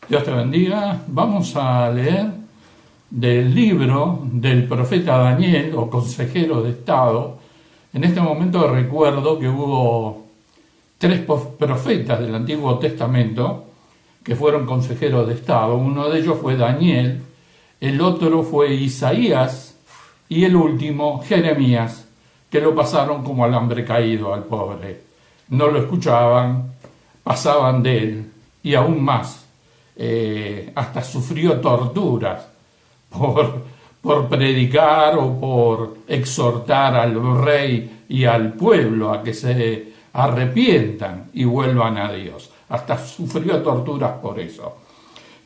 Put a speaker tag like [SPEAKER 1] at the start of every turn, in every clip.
[SPEAKER 1] Dios te bendiga. Vamos a leer del libro del profeta Daniel, o consejero de Estado. En este momento recuerdo que hubo 3 profetas del Antiguo Testamento que fueron consejeros de Estado. Uno de ellos fue Daniel, el otro fue Isaías y el último Jeremías, que lo pasaron como alambre caído al pobre. No lo escuchaban, pasaban de él y aún más. Hasta sufrió torturas por predicar o por exhortar al rey y al pueblo a que se arrepientan y vuelvan a Dios. Hasta sufrió torturas por eso.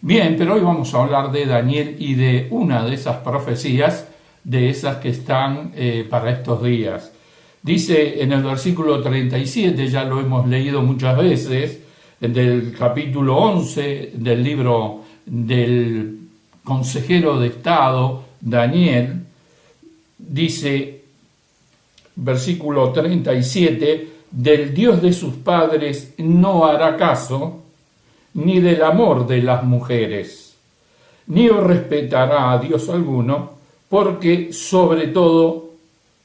[SPEAKER 1] Bien, pero hoy vamos a hablar de Daniel y de una de esas profecías, de esas que están para estos días. Dice en el versículo 37, ya lo hemos leído muchas veces, del capítulo 11 del libro del consejero de Estado, Daniel, dice, versículo 37, del Dios de sus padres no hará caso, ni del amor de las mujeres, ni respetará a Dios alguno, porque sobre todo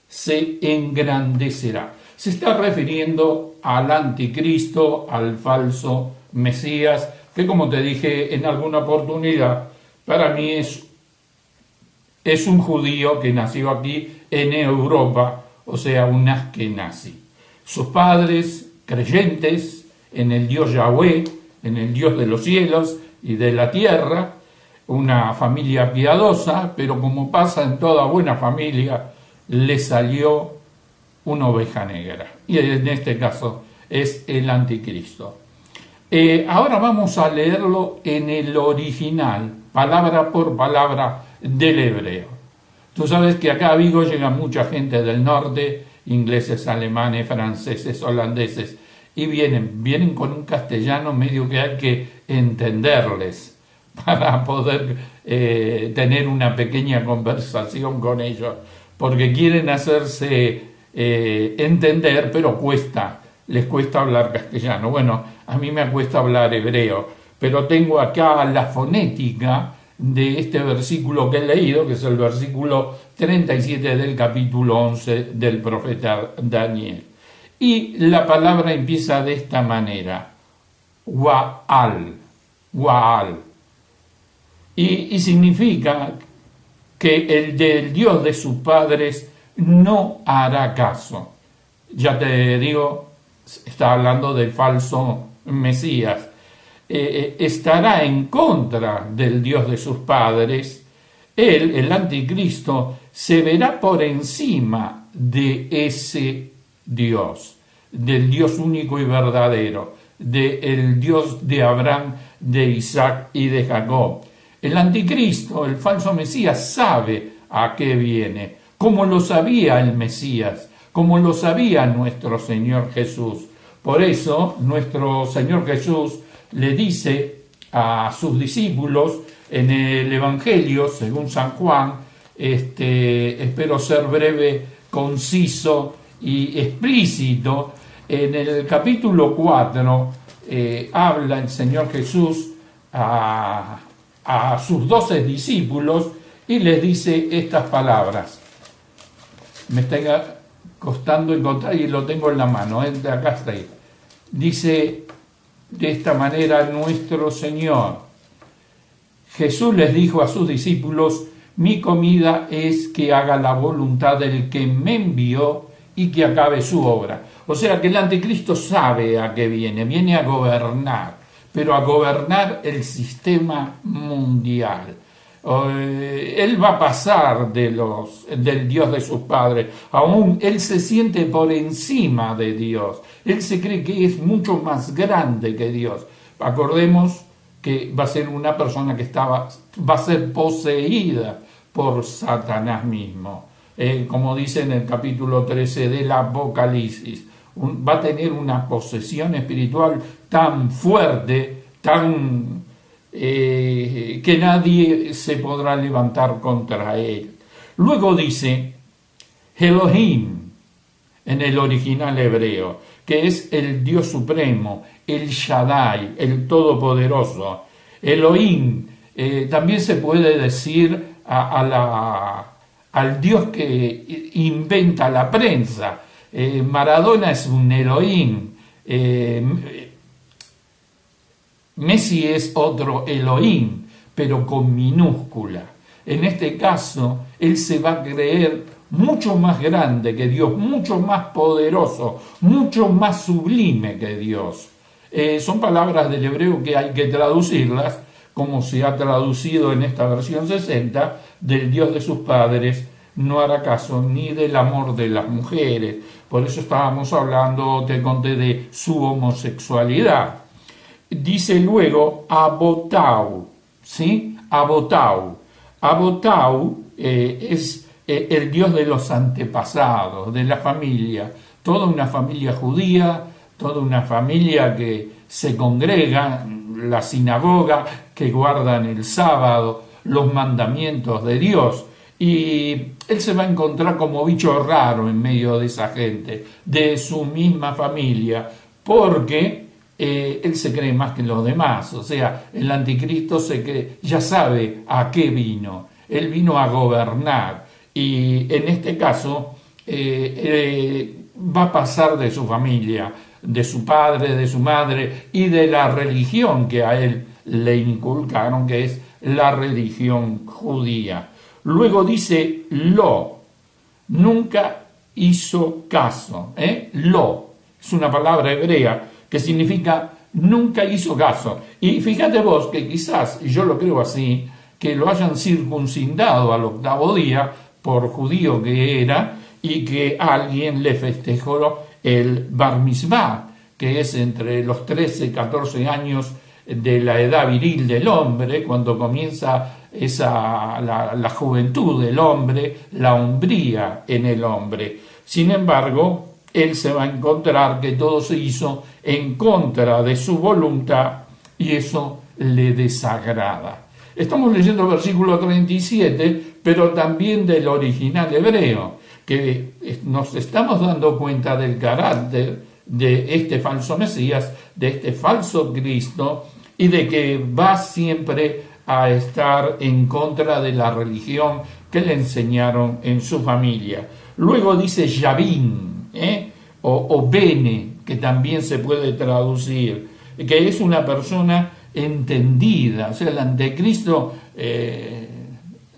[SPEAKER 1] se engrandecerá. Se está refiriendo al anticristo, al falso Mesías, que como te dije en alguna oportunidad, para mí es un judío que nació aquí en Europa, o sea, un askenazi. Sus padres, creyentes en el Dios Yahweh, en el Dios de los cielos y de la tierra, una familia piadosa, pero como pasa en toda buena familia, le salió una oveja negra, y en este caso es el anticristo. Ahora vamos a leerlo en el original, palabra por palabra del hebreo. Tú sabes que acá a Vigo llega mucha gente del norte, ingleses, alemanes, franceses, holandeses, y vienen con un castellano medio que hay que entenderles para poder tener una pequeña conversación con ellos, porque quieren hacerse entender, pero les cuesta hablar castellano. Bueno, a mí me cuesta hablar hebreo, pero tengo acá la fonética de este versículo que he leído, que es el versículo 37 del capítulo 11 del profeta Daniel. Y la palabra empieza de esta manera, Waal, Waal. Y significa que el del Dios de sus padres no hará caso. Ya te digo, está hablando del falso Mesías. Estará en contra del Dios de sus padres. Él, el anticristo, se verá por encima de ese Dios, del Dios único y verdadero, del Dios de Abraham, de Isaac y de Jacob. El anticristo, el falso Mesías, sabe a qué viene, como lo sabía el Mesías, como lo sabía nuestro Señor Jesús. Por eso, nuestro Señor Jesús le dice a sus discípulos en el Evangelio, según San Juan, espero ser breve, conciso y explícito. En el capítulo 4 habla el Señor Jesús a sus 12 discípulos y les dice estas palabras. Me está costando encontrar y lo tengo en la mano, de acá está ahí. Dice de esta manera nuestro Señor. Jesús les dijo a sus discípulos, mi comida es que haga la voluntad del que me envió y que acabe su obra. O sea que el anticristo sabe a qué viene a gobernar, pero a gobernar el sistema mundial. Él va a pasar del Dios de sus padres. Aún él se siente por encima de Dios. Él se cree que es mucho más grande que Dios. Acordemos que va a ser una persona que va a ser poseída por Satanás mismo. Como dice en el capítulo 13 del Apocalipsis, va a tener una posesión espiritual tan fuerte, tan que nadie se podrá levantar contra él. Luego dice Elohim en el original hebreo, que es el Dios supremo, el Shaddai, el Todopoderoso. Elohim, también se puede decir al Dios que inventa la prensa. Maradona es un Elohim. Messi es otro Elohim, pero con minúscula. En este caso, él se va a creer mucho más grande que Dios, mucho más poderoso, mucho más sublime que Dios. Son palabras del hebreo que hay que traducirlas, como se ha traducido en esta versión 60, del Dios de sus padres no hará caso ni del amor de las mujeres. Por eso estábamos hablando, te conté, de su homosexualidad. Dice luego Abotau, ¿sí? Abotau. Abotau es el Dios de los antepasados, de la familia, toda una familia judía, toda una familia que se congrega, la sinagoga, que guardan el sábado, los mandamientos de Dios. Y él se va a encontrar como bicho raro en medio de esa gente, de su misma familia, porque él se cree más que los demás. O sea, el anticristo ya sabe a qué vino. Él vino a gobernar. Y en este caso va a pasar de su familia, de su padre, de su madre y de la religión que a él le inculcaron, que es la religión judía. Luego dice lo, nunca hizo caso. Lo es una palabra hebrea que significa nunca hizo caso. Y fíjate vos que quizás, y yo lo creo así, que lo hayan circuncidado al 8º día, por judío que era, y que alguien le festejó el Bar Mitzvah, que es entre los 13 y 14 años de la edad viril del hombre, cuando comienza la juventud del hombre, la hombría en el hombre. Sin embargo, él se va a encontrar que todo se hizo en contra de su voluntad y eso le desagrada. Estamos leyendo el versículo 37, pero también del original hebreo, que nos estamos dando cuenta del carácter de este falso Mesías, de este falso Cristo, y de que va siempre a estar en contra de la religión que le enseñaron en su familia. Luego dice Yabín, o Bene, que también se puede traducir, que es una persona entendida. O sea, el anticristo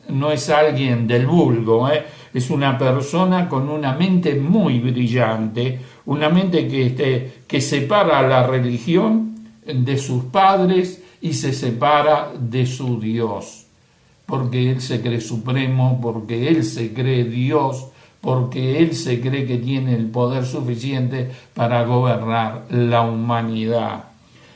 [SPEAKER 1] no es alguien del vulgo, es una persona con una mente muy brillante, una mente que separa la religión de sus padres y se separa de su Dios, porque él se cree supremo, porque él se cree Dios, porque él se cree que tiene el poder suficiente para gobernar la humanidad.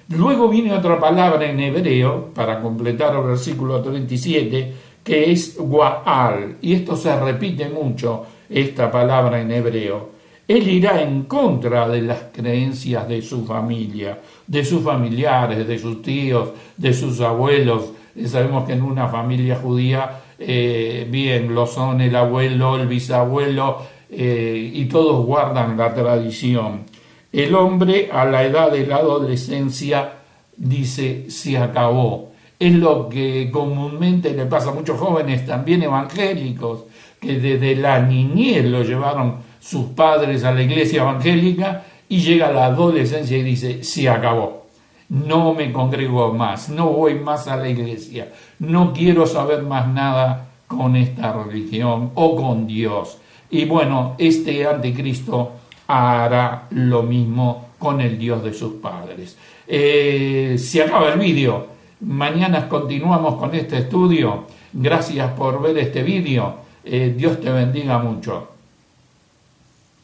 [SPEAKER 1] Luego viene otra palabra en hebreo, para completar el versículo 37, que es Waal, y esto se repite mucho, esta palabra en hebreo. Él irá en contra de las creencias de su familia, de sus familiares, de sus tíos, de sus abuelos. Sabemos que en una familia judía, bien, lo son el abuelo, el bisabuelo, y todos guardan la tradición. El hombre a la edad de la adolescencia dice, se acabó. Es lo que comúnmente le pasa a muchos jóvenes, también evangélicos, que desde la niñez lo llevaron sus padres a la iglesia evangélica y llega la adolescencia y dice, se acabó. No me congrego más, no voy más a la iglesia, no quiero saber más nada con esta religión o con Dios. Y bueno, este anticristo hará lo mismo con el Dios de sus padres. Se acaba el vídeo. Mañana continuamos con este estudio. Gracias por ver este vídeo. Dios te bendiga mucho.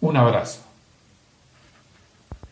[SPEAKER 1] Un abrazo.